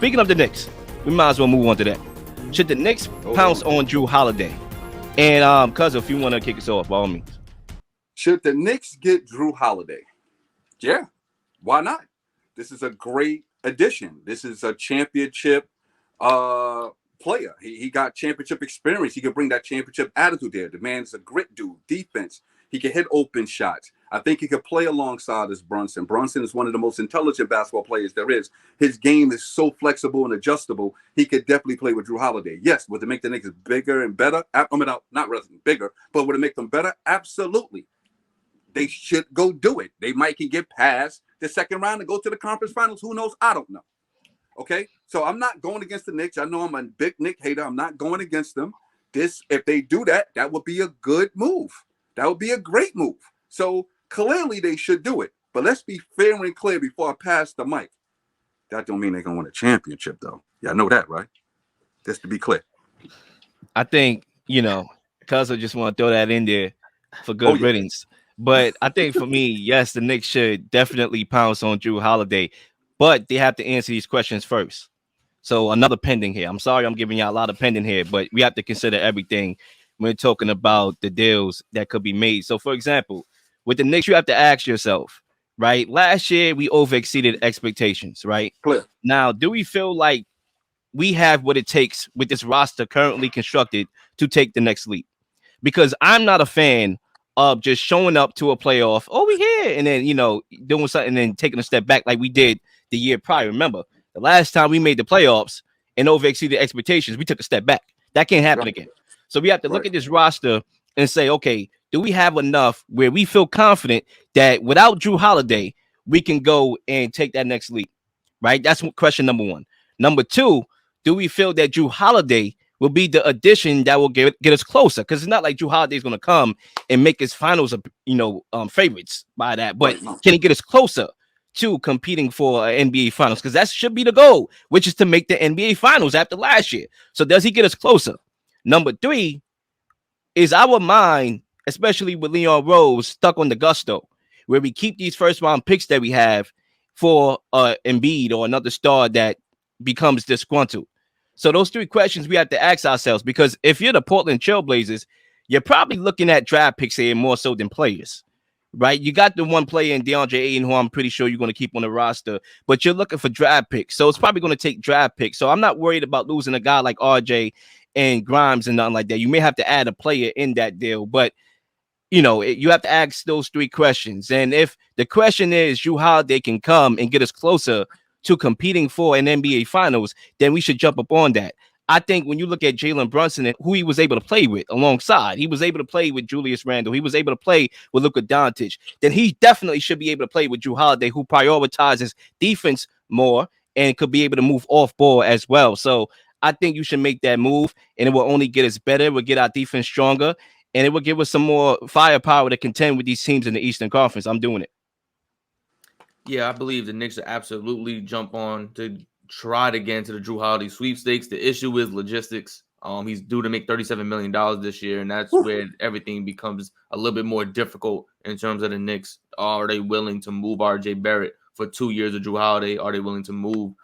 speaking of the Knicks, we might as well move on to that. Should the Knicks pounce on Jrue Holiday? And cuz if you want to kick us off, by all means. Should the Knicks get Jrue Holiday? Yeah, why not? This is a great addition. This is a championship player. He got championship experience. He could bring that championship attitude there. The man's a grit dude, defense. He can hit open shots. I think he could play alongside this Brunson. Brunson is one of the most intelligent basketball players there is. His game is so flexible and adjustable. He could definitely play with Jrue Holiday. Yes, would it make the Knicks bigger and better? I mean, not really bigger, but would it make them better? Absolutely. They should go do it. They might can get past the second round and go to the conference finals. Who knows? I don't know. Okay, so I'm not going against the Knicks. I know I'm a big Knick hater. I'm not going against them. If they do that, that would be a good move. That would be a great move. So clearly they should do it. But let's be fair and clear before I pass the mic. That don't mean they're going to win a championship, though. Y'all know that, right? Just to be clear. I think, cuz I just want to throw that in there for good riddance. But I think for me, yes, the Knicks should definitely pounce on Jrue Holiday. But they have to answer these questions first. So another pending here. I'm sorry I'm giving you a lot of pending here, but we have to consider everything when talking about the deals that could be made. So, for example, with the Knicks, you have to ask yourself, right? Last year, we over-exceeded expectations, right? Clear. Now, do we feel like we have what it takes with this roster currently constructed to take the next leap? Because I'm not a fan of just showing up to a playoff, we here, and then, doing something and then taking a step back like we did the year prior. Remember, the last time we made the playoffs and over-exceeded expectations, we took a step back. That can't happen again. So we have to look at this roster and say, okay, do we have enough where we feel confident that without Jrue Holiday, we can go and take that next leap, right? That's question number one. Number two, do we feel that Jrue Holiday will be the addition that will get us closer? Because it's not like Jrue Holiday is going to come and make his finals, favorites by that. But can he get us closer to competing for NBA finals? Because that should be the goal, which is to make the NBA finals after last year. So does he get us closer? Number three, is our mind, especially with Leon Rose, stuck on the gusto, where we keep these first round picks that we have for Embiid or another star that becomes disgruntled? So those three questions we have to ask ourselves, because if you're the Portland Trailblazers, you're probably looking at draft picks here more so than players, right? You got the one player in DeAndre Ayton who I'm pretty sure you're going to keep on the roster, but you're looking for draft picks. So it's probably going to take draft picks. So I'm not worried about losing a guy like RJ and Grimes and nothing like that. You may have to add a player in that deal, but you have to ask those three questions. And if the question is Jrue Holiday can come and get us closer to competing for an NBA Finals, then we should jump up on that. I think when you look at Jalen Brunson and who he was able to play with alongside, he was able to play with Julius Randle, he was able to play with Luka Doncic, then he definitely should be able to play with Jrue Holiday, who prioritizes defense more and could be able to move off ball as well. So I think you should make that move, and it will only get us better. It will get our defense stronger, and it will give us some more firepower to contend with these teams in the Eastern Conference. I'm doing it. Yeah, I believe the Knicks will absolutely jump on to try to get into the Jrue Holiday sweepstakes. The issue is logistics. He's due to make $37 million this year, and that's where everything becomes a little bit more difficult in terms of the Knicks. Are they willing to move R.J. Barrett for 2 years of Jrue Holiday? Are they willing to move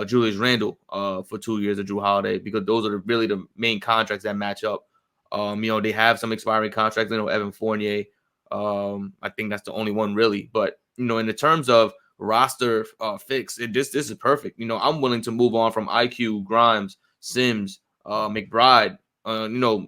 Julius Randle for 2 years of Jrue Holiday? Because those are really the main contracts that match up. They have some expiring contracts. Evan Fournier. I think that's the only one really. But in the terms of roster fix, this is perfect. I'm willing to move on from IQ, Grimes, Sims, McBride.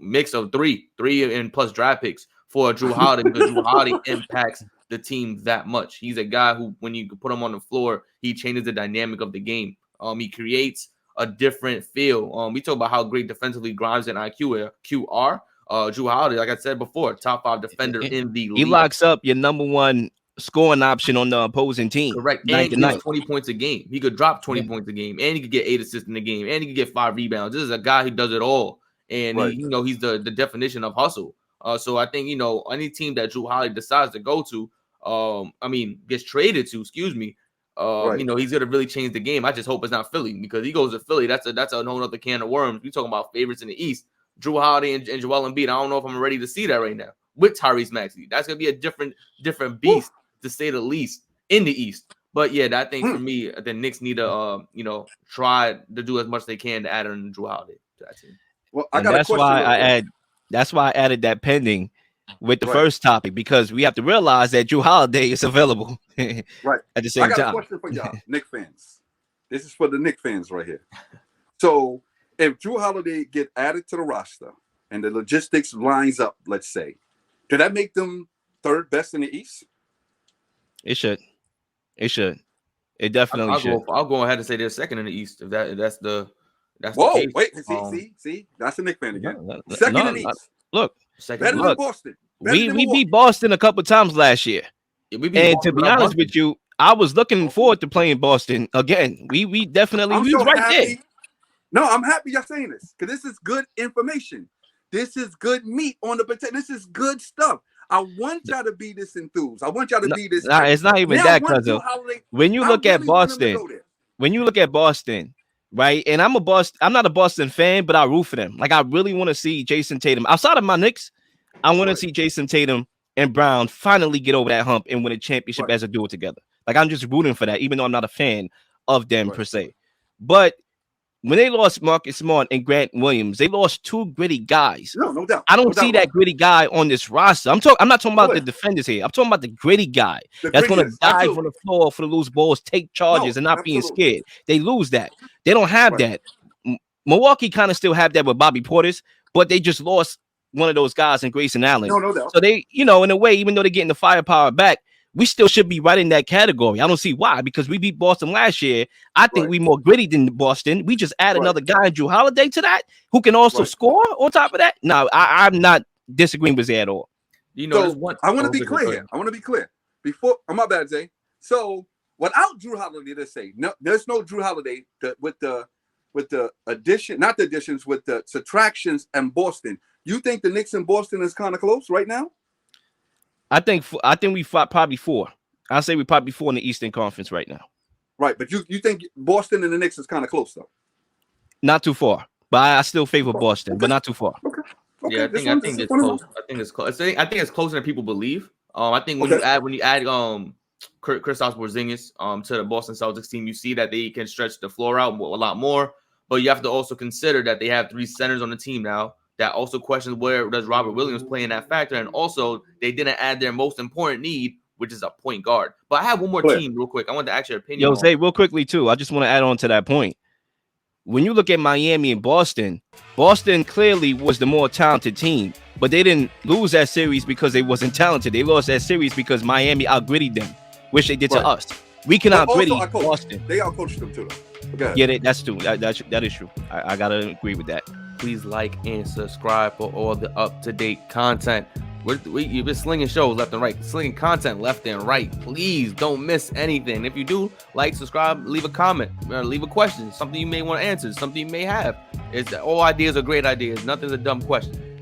Mix of three and plus draft picks for Jrue Holiday, because Jrue Holiday impacts the team that much. He's a guy who, when you put him on the floor, he changes the dynamic of the game. He creates a different feel. We talk about how great defensively Grimes and IQ are. Jrue Holiday, like I said before, top 5 defender in the league. He locks up your number one scoring option on the opposing team. Correct. And he gets 20 points a game. He could drop 20 points a game, and he could get 8 assists in the game, and he could get 5 rebounds. This is a guy who does it all. And he's the definition of hustle. So I think, any team that Jrue Holiday decides to go to, gets traded to, he's going to really change the game. I just hope it's not Philly, because he goes to Philly. That's a whole other can of worms. We're talking about favorites in the East. Jrue Holiday and Joel Embiid. I don't know if I'm ready to see that right now with Tyrese Maxey. That's going to be a different beast, to say the least, in the East. But yeah, I think for me, the Knicks need to try to do as much as they can to add in Jrue Holiday to that team. Well, I got a question. That's why I added that pending with the first topic, because we have to realize that Jrue Holiday is available right at the same time. I got a question for y'all, Knicks fans. This is for the Knicks fans right here. So if Jrue Holiday get added to the roster and the logistics lines up, let's say, did that make them third best in the East? It should. It definitely should. I'll go ahead and say they're second in the East if that's the Whoa, case. wait, see, that's a Knicks fan again. Second in the East. Look, better than Boston. We beat Boston a couple times last year. And to be honest with you, I was looking forward to playing Boston again. We definitely was right there. No, I'm happy y'all saying this, because this is good information. This is good meat on the potato. This is good stuff. I want y'all to be this enthused. I want y'all to be this. Nah, it's not even that, because when you look at Boston, right? And I'm not a Boston fan, but I root for them. Like, I really want to see Jason Tatum outside of my Knicks. I want to see Jason Tatum and Brown finally get over that hump and win a championship as a duo together. Like, I'm just rooting for that, even though I'm not a fan of them per se. But when they lost Marcus Smart and Grant Williams, they lost two gritty guys. No doubt. I don't see that gritty guy on this roster. I'm not talking about the defenders here. I'm talking about the gritty guy that's going to dive on the floor for the loose balls, take charges, and not being scared. They lose that. They don't have that. Milwaukee kind of still have that with Bobby Portis, but they just lost one of those guys in Grayson Allen. No doubt. So they, in a way, even though they're getting the firepower back, we still should be right in that category. I don't see why, because we beat Boston last year. I think we more gritty than Boston. We just add another guy, Jrue Holiday, to that, who can also score on top of that. No, I'm not disagreeing with that at all. I want to be clear here. I want to be clear. Before, my bad, Zay. So without Jrue Holiday, let's say, no, there's no Jrue Holiday with the addition, not the additions, with the subtractions and Boston. You think the Knicks and Boston is kind of close right now? I think we fought probably four. I'll say we probably four in the Eastern Conference right now. Right, but you think Boston and the Knicks is kind of close though? Not too far, but I still favor Boston, but not too far. Okay. Yeah, I think it's close. I think it's close. I think it's closer than people believe. I think when you add Kristaps Porzingis to the Boston Celtics team, you see that they can stretch the floor out a lot more. But you have to also consider that they have three centers on the team now. That also questions where does Robert Williams play in that factor, and also they didn't add their most important need, which is a point guard. But I have one more team real quick. I want to ask your opinion. Yo, Zay, real quickly too. I just want to add on to that point. When you look at Miami and Boston clearly was the more talented team, but they didn't lose that series because they wasn't talented. They lost that series because Miami outgritted them, which they did to us. We can outgritty Boston. They outcoached them too. Okay. Yeah, that's true. That is true. I gotta agree with that. Please like and subscribe for all the up-to-date content. You've been slinging shows left and right, slinging content left and right. Please don't miss anything. If you do, like, subscribe, leave a comment, leave a question, something you may want to answer, something you may have. All ideas are great ideas. Nothing's a dumb question.